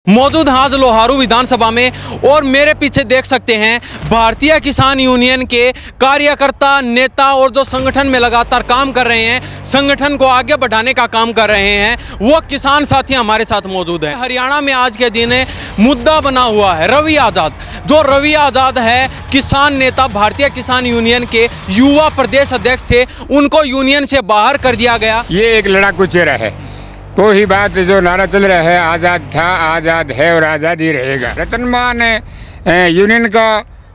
मौजूद हैं आज लोहारू विधानसभा में और मेरे पीछे देख सकते हैं भारतीय किसान यूनियन के कार्यकर्ता, नेता और जो संगठन में लगातार काम कर रहे हैं, संगठन को आगे बढ़ाने का काम कर रहे हैं, वो किसान साथी हमारे साथ मौजूद हैं। हरियाणा में आज के दिन मुद्दा बना हुआ है रवि आज़ाद। जो रवि आज़ाद है किसान नेता, भारतीय किसान यूनियन के युवा प्रदेश अध्यक्ष थे, उनको यूनियन से बाहर कर दिया गया। ये एक लड़ाकू चेहरा है। वही बात जो नारा चल रहा है, आज़ाद था, आज़ाद है और आज़ाद ही रहेगा। रतन मान यूनियन का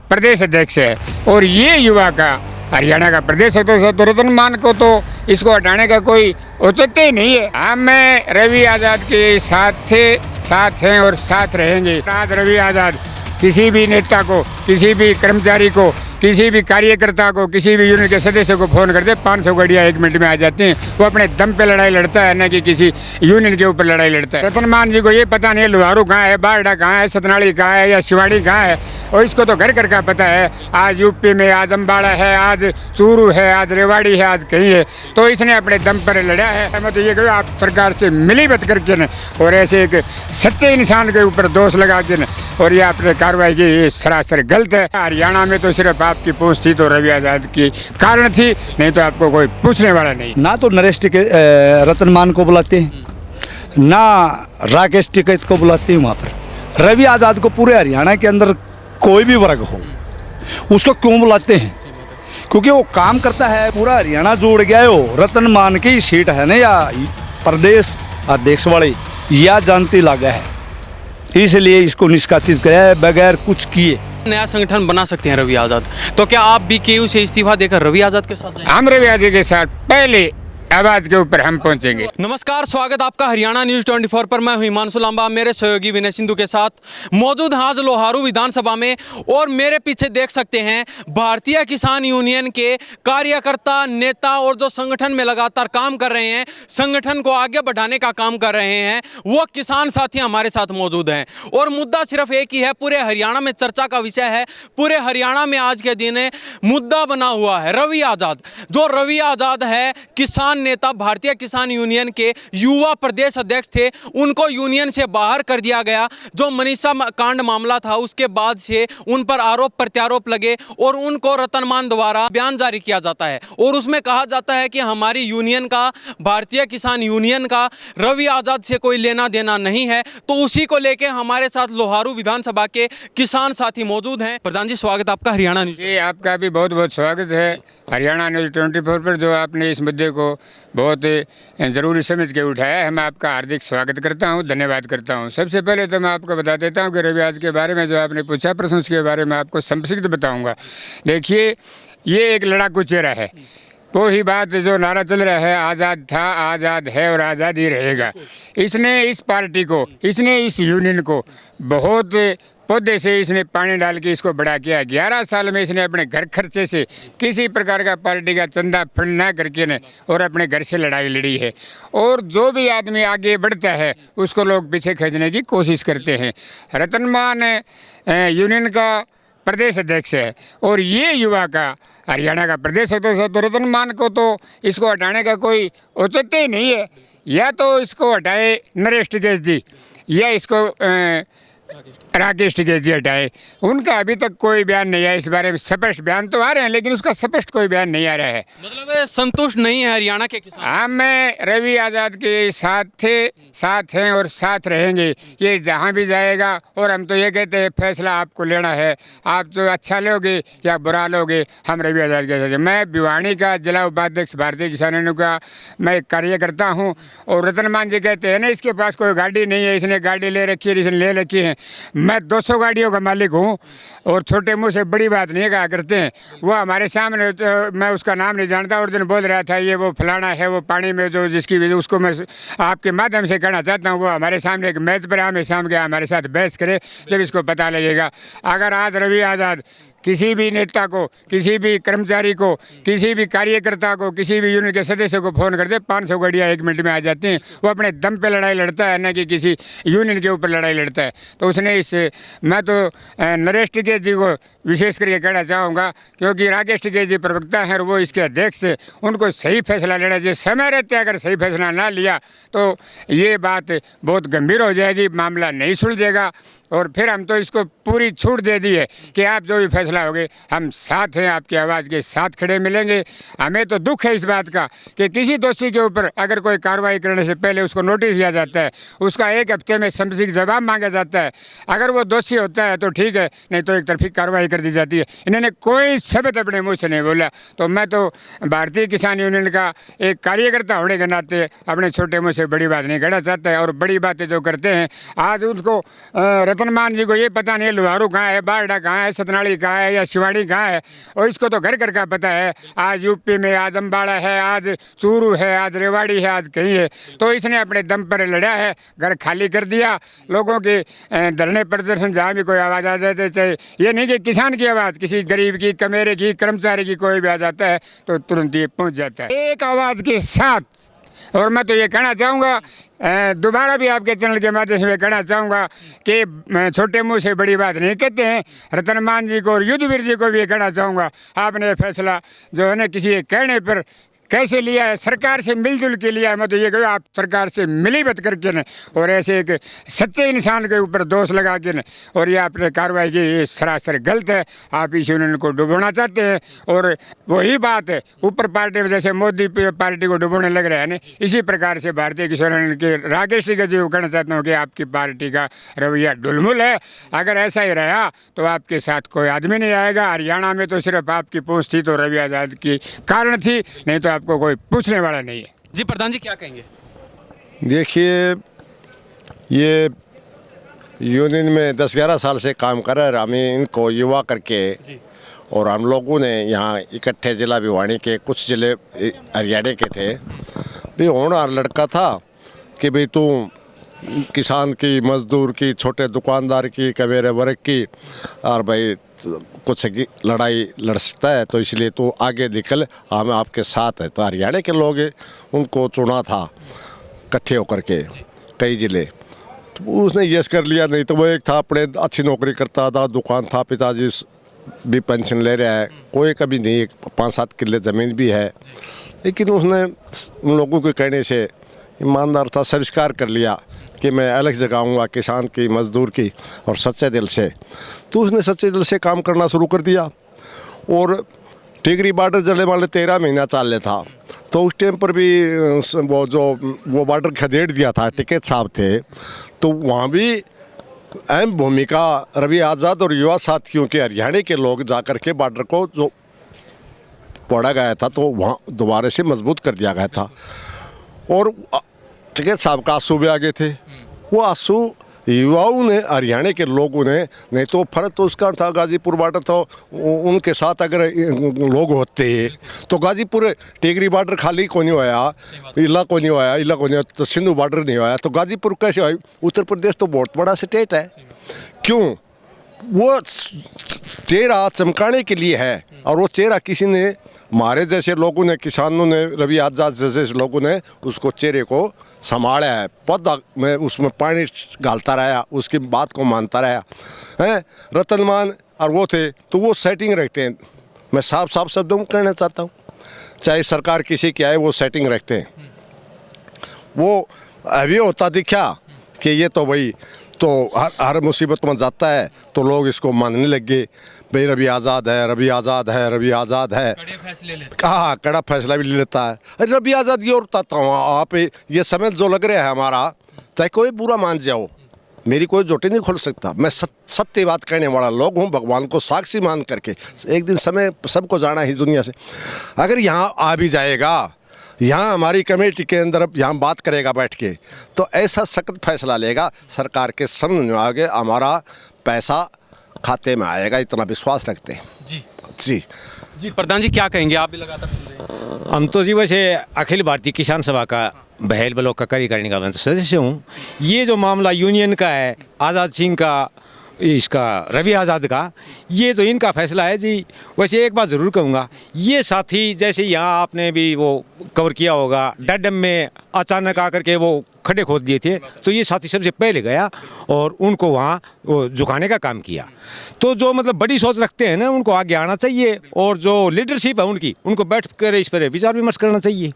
प्रदेश अध्यक्ष है और ये युवा का हरियाणा का प्रदेश अध्यक्ष है, तो रतन मान को तो इसको हटाने का कोई औचित्य ही नहीं है। हम रवि आज़ाद के साथ हैं और साथ रहेंगे। आज रवि आज़ाद किसी भी नेता को, किसी भी कर्मचारी को, किसी भी कार्यकर्ता को, किसी भी यूनियन के सदस्य को फ़ोन करते 500 गाड़ियाँ 1 मिनट में आ जाती हैं। वो अपने दम पे लड़ाई लड़ता है, न कि किसी यूनियन के ऊपर लड़ाई लड़ता है। रतन मान जी को ये पता नहीं है लोहारू कहाँ है, बारडा कहाँ है, सतनाड़ी कहाँ है या शिवाड़ी कहाँ है, और इसको तो घर घर का पता है। आज यूपी में, आज अम्बाड़ा है, आज चूरू है, आज रेवाड़ी है, आज कहीं है, तो इसने अपने दम पर लड़ा है। मैं तो ये कहूँ आप सरकार से मिली बत करके न और ऐसे एक सच्चे इंसान के ऊपर दोष लगा के न और ये आपने कार्रवाई की, ये सरासर गलत है। हरियाणा में तो सिर्फ आपकी पूछ थी तो रवि आज़ाद की कारण थी, नहीं तो आपको कोई पूछने वाला नहीं। ना तो नरेश टिकैत रतन मान को बुलाते हैं, ना राकेश टिकैत को बुलाते हैं। वहाँ पर रवि आज़ाद को पूरे हरियाणा के अंदर कोई भी वर्ग हो उसको क्यों बुलाते हैं? क्योंकि वो काम करता है, पूरा हरियाणा जोड़ गया है। वो रतन मान की सीट है ना, या प्रदेश अध्यक्ष वाले या जानती लागा है, इसलिए इसको निष्कासित किया है बगैर कुछ किए। नया संगठन बना सकते हैं रवि आज़ाद, तो क्या आप भी केयू से इस्तीफा देकर रवि आज़ाद के साथ जाएंगे? हम रवि आज़ाद के साथ पहले आवाज के ऊपर हम पहुंचेंगे। नमस्कार, स्वागत आपका हरियाणा न्यूज़ 24 पर। मैं हूं हिमांशु लांबा, मेरे सहयोगी विनय सिंधु के साथ मौजूद हैं आज लोहारू विधानसभा में और मेरे पीछे देख सकते हैं भारतीय किसान यूनियन के कार्यकर्ता, नेता और जो संगठन में लगातार काम कर रहे हैं, संगठन को आगे बढ़ाने का काम कर रहे हैं, वो किसान साथी हमारे साथ मौजूद हैं। और मुद्दा सिर्फ एक ही है, पूरे हरियाणा में चर्चा का विषय है। पूरे हरियाणा में आज के दिन मुद्दा बना हुआ है रवि आज़ाद। जो रवि आज़ाद है किसान नेता, भारतीय किसान यूनियन के युवा प्रदेश अध्यक्ष थे, उनको यूनियन से बाहर कर दिया गया। जो मनीषा कांड मामला था उसके बाद से उन पर आरोप प्रत्यारोप लगे और उनको रतन मान द्वारा बयान जारी किया जाता है और उसमें कहा जाता है कि हमारी यूनियन का, भारतीय किसान यूनियन का रवि आज़ाद से कोई लेना देना नहीं है। तो उसी को लेकर हमारे साथ लोहारू विधानसभा के किसान साथी मौजूद हैं। प्रधान जी, स्वागत आपका हरियाणा न्यूज़। जी, आपका भी बहुत बहुत स्वागत है हरियाणा न्यूज़ 24 पर, जो आपने इस मुद्दे को बहुत ज़रूरी समझ के उठाया है। मैं आपका हार्दिक स्वागत करता हूं, धन्यवाद करता हूं। सबसे पहले तो मैं आपको बता देता हूं कि रवि आज़ाद के बारे में जो आपने पूछा प्रश्न, उसके बारे में आपको संक्षिप्त बताऊंगा। देखिए, ये एक लड़ाकू चेहरा है। वही बात जो नारा चल रहा है, आज़ाद था, आज़ाद है और आज़ाद ही रहेगा। इसने इस पार्टी को, इसने इस यूनियन को बहुत पौधे से इसने पानी डाल के इसको बड़ा किया। 11 साल में इसने अपने घर खर्चे से किसी प्रकार का पार्टी का चंदा फंड ना करके ने और अपने घर से लड़ाई लड़ी है। और जो भी आदमी आगे बढ़ता है उसको लोग पीछे खींचने की कोशिश करते हैं। रतन मान यूनियन का प्रदेश अध्यक्ष है और ये युवा का हरियाणा का प्रदेश अध्यक्ष है, तो रतन मान को तो इसको हटाने का कोई औचित्य ही नहीं है। या तो इसको हटाए नरेश टिकैत जी या इसको राकेश टिकैत जी हटाए। उनका अभी तक कोई बयान नहीं आया इस बारे में। स्पष्ट बयान तो आ रहे हैं लेकिन उसका स्पष्ट कोई बयान नहीं आ रहा है। मतलब संतुष्ट नहीं है हरियाणा के किसान। हम रवि आज़ाद के साथ हैं और साथ रहेंगे। ये जहाँ भी जाएगा, और हम तो ये कहते हैं फैसला आपको लेना है, आप जो अच्छा लोगे या बुरा लोगे, हम रवि आज़ाद के साथ हैं। मैं भिवानी का जिला उपाध्यक्ष भारतीय किसान यूनियन का मैं एक कार्यकर्ता हूँ। और रतन मान जी कहते हैं ना इसके पास कोई गाड़ी नहीं है, इसने गाड़ी ले रखी है, इसने ले रखी है। मैं 200 गाड़ियों का मालिक हूँ और छोटे मुँह से बड़ी बात नहीं कहा करते हैं। वो हमारे सामने, तो मैं उसका नाम नहीं जानता, और दिन बोल रहा था ये वो फलाना है, वो पानी में जो जिसकी वजह, उसको मैं आपके माध्यम से कहना चाहता हूँ वो हमारे सामने एक मैच पर आमने सामने हमारे साथ बहस करे, जब इसको पता लगेगा। अगर आज रवि आज़ाद किसी भी नेता को, किसी भी कर्मचारी को, किसी भी कार्यकर्ता को, किसी भी यूनियन के सदस्य को फ़ोन कर दे, 500 गाड़ियाँ 1 मिनट में आ जाती हैं। वो अपने दम पे लड़ाई लड़ता है, न कि किसी यूनियन के ऊपर लड़ाई लड़ता है। तो उसने मैं तो नरेश टिकैत जी को विशेष करके कहना चाहूँगा, क्योंकि राकेश टिकैत जी प्रवक्ता हैं और वो इसके अध्यक्ष से, उनको सही फैसला लेना चाहिए। समय रहते अगर सही फैसला ना लिया तो ये बात बहुत गंभीर हो जाएगी, मामला नहीं सुलझेगा। और फिर हम तो इसको पूरी छूट दे दी है कि आप जो भी फैसला होगे हम साथ हैं, आपकी आवाज़ के साथ खड़े मिलेंगे। हमें तो दुख है इस बात का कि किसी दोषी के ऊपर अगर कोई कार्रवाई करने से पहले उसको नोटिस दिया जाता है, उसका 1 हफ्ते में समझी जवाब मांगा जाता है। अगर वो दोषी होता है तो ठीक है, नहीं तो एक तरफी कार्रवाई कर दी जाती है। इन्होंने कोई शब्द अपने मुँह से नहीं बोला। तो मैं तो भारतीय किसान यूनियन का एक कार्यकर्ता होने के नाते अपने छोटे मुँह से बड़ी बात नहीं कहना चाहता है। और बड़ी बातें जो करते हैं, आज उनको रतनमान जी को ये पता नहीं लुहारू कहाँ है, बारडा कहाँ है, सतनाड़ी कहाँ है या शिवाड़ी कहाँ है, और इसको तो घर घर का पता है। आज यूपी में आज अम्बाड़ा है, आज चूरू है, आज रेवाड़ी है, आज कहीं है। तो इसने अपने दम पर लड़ा है, घर खाली कर दिया। लोगों के धरने प्रदर्शन जहाँ भी कोई आवाज़ आ जाती है, चाहे ये नहीं कि किसान की आवाज़, किसी गरीब की, कमेरे की, कर्मचारी की कोई भी आ जाता है तो तुरंत ये पहुँच जाता है एक आवाज़ के साथ। और मैं तो ये कहना चाहूँगा, दोबारा भी आपके चैनल के माध्यम से कहना चाहूँगा कि छोटे मुँह से बड़ी बात नहीं कहते हैं। रतनमान जी को और युद्धवीर जी को भी ये कहना चाहूँगा, आपने फैसला जो है ना किसी के कहने पर कैसे लिया है, सरकार से मिलजुल के लिया है। मैं तो ये कहूँ आप सरकार से मिलीभगत करके न, और ऐसे एक सच्चे इंसान के ऊपर दोष लगा के न, और ये आपने कार्रवाई की, ये सरासर गलत है। आप इस यूनियन को डुबोना चाहते हैं। और वही बात है, ऊपर पार्टी में जैसे मोदी पार्टी को डुबोने लग रहा है ना, इसी प्रकार से भारतीय किसान यूनियन के राकेश टिकैत जी को कहना चाहता हूँ कि आपकी पार्टी का रवैया ढुलमुल है। अगर ऐसा ही रहा तो आपके साथ कोई आदमी नहीं आएगा। हरियाणा में तो सिर्फ आपकी पहुँच थी तो रवि आज़ाद की कारण थी, नहीं तो आपको कोई पूछने वाला नहीं है। जी प्रधान जी क्या कहेंगे? देखिए, ये यूनियन में 10-11 साल से काम कर रहे हैं। हमें इनको युवा करके और हम लोगों ने यहाँ इकट्ठे जिला भिवानी के कुछ जिले हरियाणा के थे भी। होना लड़का था कि भाई तू किसान की, मजदूर की, छोटे दुकानदार की, कबीरे वर्ग की, और भाई कुछ लड़ाई लड़ सकता है तो इसलिए तो आगे निकल, हम आपके साथ है। तो हरियाणा के लोग उनको चुना था इकट्ठे होकर के कई ज़िले, तो उसने यस कर लिया। नहीं तो वो एक था अपने अच्छी नौकरी करता था, दुकान था, पिताजी भी पेंशन ले रहा है, कोई कभी नहीं, 5-7 किले ज़मीन भी है। लेकिन उसने उन लोगों के कहने से ईमानदार था, स्वीकार कर लिया कि मैं अलग जगाऊंगा किसान की, मजदूर की, और सच्चे दिल से। तो उसने सच्चे दिल से काम करना शुरू कर दिया। और टिगरी बॉर्डर जले वाले 13 महीना चाल था, तो उस टाइम पर भी वो बॉर्डर खदेड़ दिया था, टिकैत साहब थे। तो वहाँ भी अहम भूमिका रवि आज़ाद और युवा साथियों के हरियाणा के लोग जाकर के बॉर्डर को जो पड़ा गया था तो वहाँ दोबारा से मजबूत कर दिया गया था। और टिकैत साहब का आंसू भी आगे थे, वो आंसू युवाओं ने, हरियाणा के लोगों ने, नहीं तो फर्क तो उसका था गाजीपुर बॉर्डर तो उनके साथ अगर लोग होते तो गाजीपुर टेगरी बॉर्डर खाली को नहीं होया, इला को नहीं होया, इला को नहीं होया, तो सिंधु बॉर्डर नहीं होया, तो गाजीपुर कैसे होया? उत्तर प्रदेश तो बहुत बड़ा स्टेट है। क्यों? वो चेहरा चमकाने के लिए है, और वो चेहरा किसी ने, हमारे जैसे लोगों ने, किसानों ने, रवि आज़ाद जैसे लोगों ने उसको चेहरे को संभाला है। पौधा में उसमें पानी डालता रहा, उसकी बात को मानता रहा है। रतनमान और वो थे तो वो सेटिंग रखते हैं। मैं साफ शब्दों में कहना चाहता हूँ, चाहे सरकार किसी की आए वो सेटिंग रखते हैं। वो अभी होता दिखा कि ये तो भाई तो हर मुसीबत में जाता है तो लोग इसको मानने लग गए, भाई रवि आज़ाद है, रवि आज़ाद है, रवि आज़ाद है, हाँ कड़ा फैसला भी ले लेता है। अरे रवि आज़ाद ये और बताता हूँ आप, ये समय जो लग रहा है हमारा, चाहे कोई बुरा मान जाओ, मेरी कोई जोटी नहीं खोल सकता। मैं सत्य बात कहने वाला लोग हूँ, भगवान को साक्षी मान करके। एक दिन समय सबको जाना ही दुनिया से। अगर यहाँ आ भी जाएगा, यहाँ हमारी कमेटी के अंदर यहाँ बात करेगा बैठ के, तो ऐसा सख्त फैसला लेगा, सरकार के समझ में आगे हमारा पैसा खाते में आएगा, इतना विश्वास रखते हैं। जी जी जी प्रधान जी क्या कहेंगे? आप भी लगातार सुन रहे हैं। हम तो जी वैसे अखिल भारतीय किसान सभा का बहेल ब्लॉक का कार्यकारिणी का सदस्य हूँ। ये जो मामला यूनियन का है, आज़ाद सिंह का इसका रवि आज़ाद का, ये तो इनका फैसला है जी। वैसे एक बात ज़रूर कहूँगा, ये साथी जैसे यहाँ आपने भी वो कवर किया होगा, डडम में अचानक आकर के वो खड्डे खोद दिए थे, तो ये साथी सबसे पहले गया और उनको वहाँ वो झुकाने का काम किया। तो जो मतलब बड़ी सोच रखते हैं ना, उनको आगे आना चाहिए, और जो लीडरशिप है उनकी, उनको बैठ कर इस पर विचार विमर्श करना चाहिए।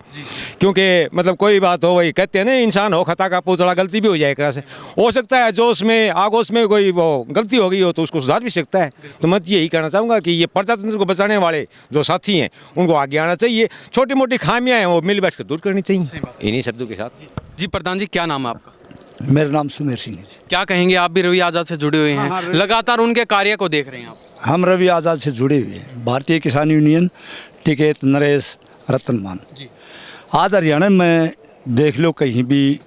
क्योंकि मतलब कोई बात हो, वही कहते हैं ना, इंसान हो खता का पुतला, गलती भी हो जाए। एक तरह से हो सकता है जोश में आगोश में कोई वो गलती हो गई हो तो उसको सुधार भी सकता है। तो मैं यही कहना चाहूँगा कि ये प्रजातंत्र को बचाने वाले जो साथी हैं उनको आगे आना चाहिए। छोटी मोटी खामियाँ हैं वो मिल बैठ कर दूर करनी चाहिए, इन्हीं शब्दों के साथ। जी प्रधान जी, क्या नाम है आपका? मेरा नाम सुमेर सिंह है जी। क्या कहेंगे, आप भी रवि आज़ाद से जुड़े हुए हैं, लगातार उनके कार्य को देख रहे हैं आप? हम रवि आज़ाद से जुड़े हुए हैं। भारतीय किसान यूनियन टिकैत नरेश रतनमान जी। आज हरियाणा में देख लो, कहीं भी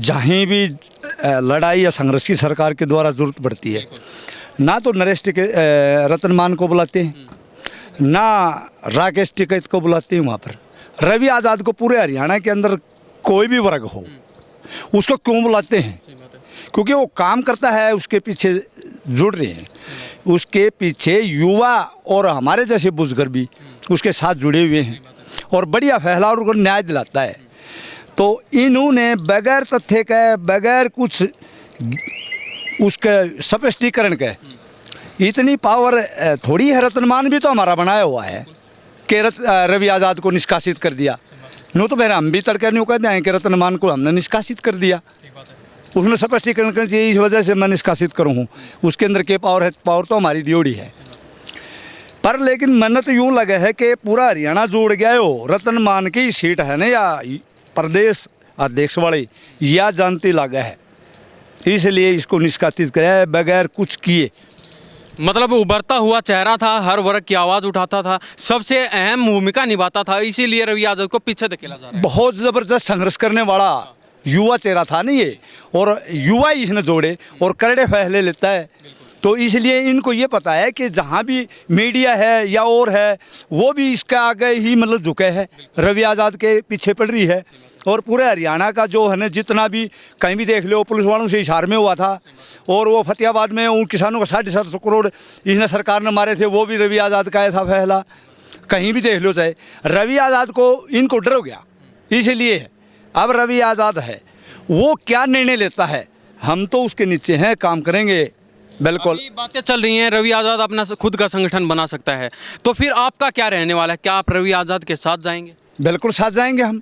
जहीं भी लड़ाई या संघर्ष की सरकार के द्वारा जरूरत पड़ती है, ना तो नरेश रतनमान को बुलाते हैं, ना राकेश टिकैत को बुलाते हैं। वहाँ पर रवि आज़ाद को पूरे हरियाणा के अंदर कोई भी वर्ग हो, उसको क्यों बुलाते हैं? क्योंकि वो काम करता है, उसके पीछे जुड़ रहे हैं, उसके पीछे युवा और हमारे जैसे बुजुर्ग भी उसके साथ जुड़े हुए हैं, और बढ़िया फैसला और उनको न्याय दिलाता है। तो इन्होंने बगैर तथ्य के, बगैर कुछ उसके स्पष्टीकरण के, इतनी पावर थोड़ी है। रतनमान भी तो हमारा बनाया हुआ है कि रवि आज़ाद को निष्कासित कर दिया। नो तो मेरा हम भी तड़के नहीं कहते हैं कि रतनमान को हमने निष्कासित कर दिया। उसने स्पष्टीकरण करना चाहिए, इस वजह से मैं निष्कासित करूँ हूँ। उसके अंदर के पावर है, पावर तो हमारी दियोड़ी है। पर लेकिन मन तो यूँ लगे है कि पूरा हरियाणा जोड़ गया हो। रतनमान की सीट है ना, या प्रदेश अध्यक्ष वाली या जानती लगा है, इसलिए इसको निष्कासित किया है बगैर कुछ किए। मतलब उभरता हुआ चेहरा था, हर वर्ग की आवाज़ उठाता था, सबसे अहम भूमिका निभाता था, इसीलिए रवि आज़ाद को पीछे धकेला जा रहा है। बहुत ज़बरदस्त संघर्ष करने वाला युवा चेहरा था नहीं ये, और युवा ही इसने जोड़े और करड़े फैसले लेता है। तो इसलिए इनको ये पता है कि जहाँ भी मीडिया है या और है, वो भी इसके आगे ही मतलब झुके हैं, रवि आज़ाद के पीछे पड़ रही है। और पूरे हरियाणा का जो है ना, जितना भी कहीं भी देख लो, पुलिस वालों से इशार में हुआ था, और वो फतेहाबाद में उन किसानों को 750 करोड़ इसने सरकार ने मारे थे, वो भी रवि आज़ाद का ऐसा फैसला। कहीं भी देख लो, चाहे रवि आज़ाद को इनको डर हो गया, इसलिए अब रवि आज़ाद है, वो क्या निर्णय लेता है हम तो उसके नीचे हैं, काम करेंगे। बिल्कुल अभी बातें चल रही हैं रवि आज़ाद अपना खुद का संगठन बना सकता है, तो फिर आपका क्या रहने वाला है? क्या आप रवि आज़ाद के साथ जाएंगे? बिल्कुल साथ जाएंगे हम।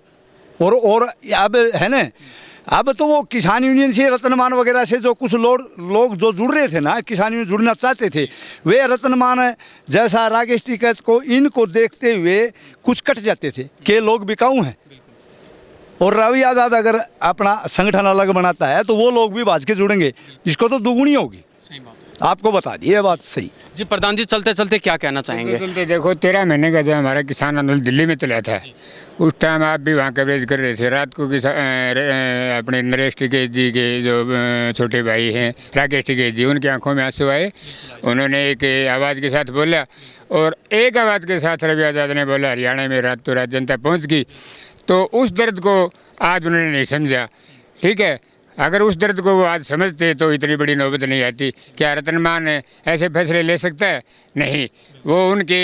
और अब है ना, अब तो वो किसान यूनियन से, रतनमान वगैरह से जो कुछ लोग जो जुड़ रहे थे ना, किसान यूनियन जुड़ना चाहते थे, वे रतनमान जैसा राकेश टिकैत को इनको देखते हुए कुछ कट जाते थे कि लोग बिकाऊ हैं। और रवि आज़ाद अगर अपना संगठन अलग बनाता है तो वो लोग भी भाज के जुड़ेंगे, इसको तो दुगुनी होगी। आपको बता दी है बात सही। जी प्रधान जी, चलते चलते क्या कहना चाहेंगे? चलते देखो, 13 महीने का जो हमारा किसान आंदोलन दिल्ली में चला था, उस टाइम आप भी वहाँ कवरेज कर रहे थे। रात को अपने नरेश टिकैत जी के जो छोटे भाई हैं राकेश टिकैत जी, उनकी आंखों में आंसू आए। उन्होंने एक आवाज़ के साथ बोला, और एक आवाज़ के साथ रवि आज़ाद ने बोला, हरियाणा में रात तो रात जनता पहुँच गई। तो उस दर्द को आज उन्होंने नहीं समझा। ठीक है, अगर उस दर्द को वो आज समझते तो इतनी बड़ी नौबत नहीं आती। क्या रतनमान ऐसे फैसले ले सकता है? नहीं, वो उनके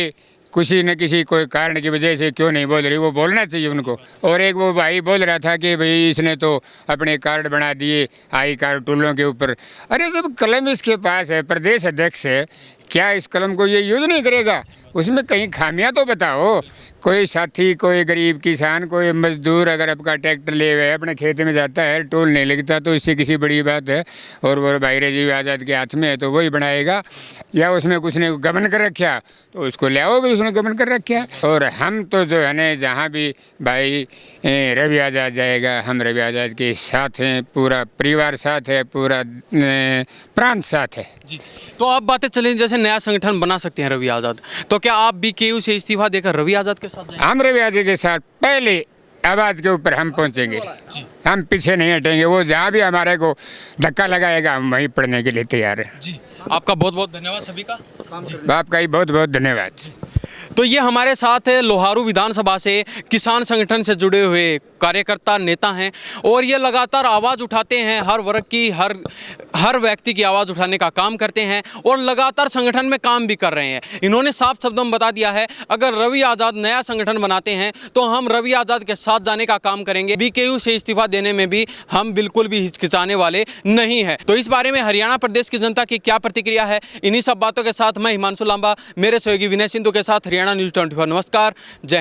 किसी न किसी कोई कारण की वजह से क्यों नहीं बोल रही, वो बोलना चाहिए उनको। और एक वो भाई बोल रहा था कि भाई इसने तो अपने कार्ड बना दिए आई कार्ड टूलों के ऊपर। अरे जब कलम इसके पास है, प्रदेश अध्यक्ष है, क्या इस कलम को ये यूज़ नहीं करेगा? उसमें कहीं खामियां तो बताओ। कोई साथी, कोई गरीब किसान, कोई मजदूर अगर आपका ट्रैक्टर ले हुए अपने खेत में जाता है, टोल नहीं लगता, तो इससे किसी बड़ी बात है? और वो भाई रवि आज़ाद के हाथ में है तो वही बनाएगा। या उसमें कुछ ने गबन कर रखा तो उसको ले आओ भी, उसने गबन कर रखा। और हम तो जो है ना, जहाँ भी भाई रवि आज़ाद जाएगा, हम रवि आज़ाद के साथ हैं, पूरा परिवार साथ है, पूरा प्रांत साथ है। जी, तो आप बातें चलें, जैसे नया संगठन बना सकते हैं रवि आज़ाद, तो क्या आप भी केयू से इस्तीफा देकर रवि आज़ाद के साथ जाएंगे? हम रवि आज़ाद के साथ पहले आवाज़ के ऊपर हम पहुंचेंगे, हम पीछे नहीं हटेंगे। वो जहाँ भी हमारे को धक्का लगाएगा हम वहीं पढ़ने के लिए तैयार हैं। जी, आपका बहुत बहुत धन्यवाद सभी का। आपका ही बहुत बहुत धन्यवाद। तो ये हमारे साथ है लोहारू विधानसभा से किसान संगठन से जुड़े हुए कार्यकर्ता नेता हैं और ये लगातार आवाज़ उठाते हैं, हर वर्ग की हर व्यक्ति की आवाज़ उठाने का काम करते हैं और लगातार संगठन में काम भी कर रहे हैं। इन्होंने साफ शब्दों में बता दिया है, अगर रवि आज़ाद नया संगठन बनाते हैं तो हम रवि आज़ाद के साथ जाने का काम करेंगे। बीकेयू से इस्तीफा देने में भी हम बिल्कुल भी हिचकिचाने वाले नहीं हैं। तो इस बारे में हरियाणा प्रदेश की जनता की क्या प्रतिक्रिया है, इन्हीं सब बातों के साथ मैं हिमांशु लांबा मेरे सहयोगी विनय सिंधु के साथ हरियाणा न्यूज़ 24। नमस्कार, जय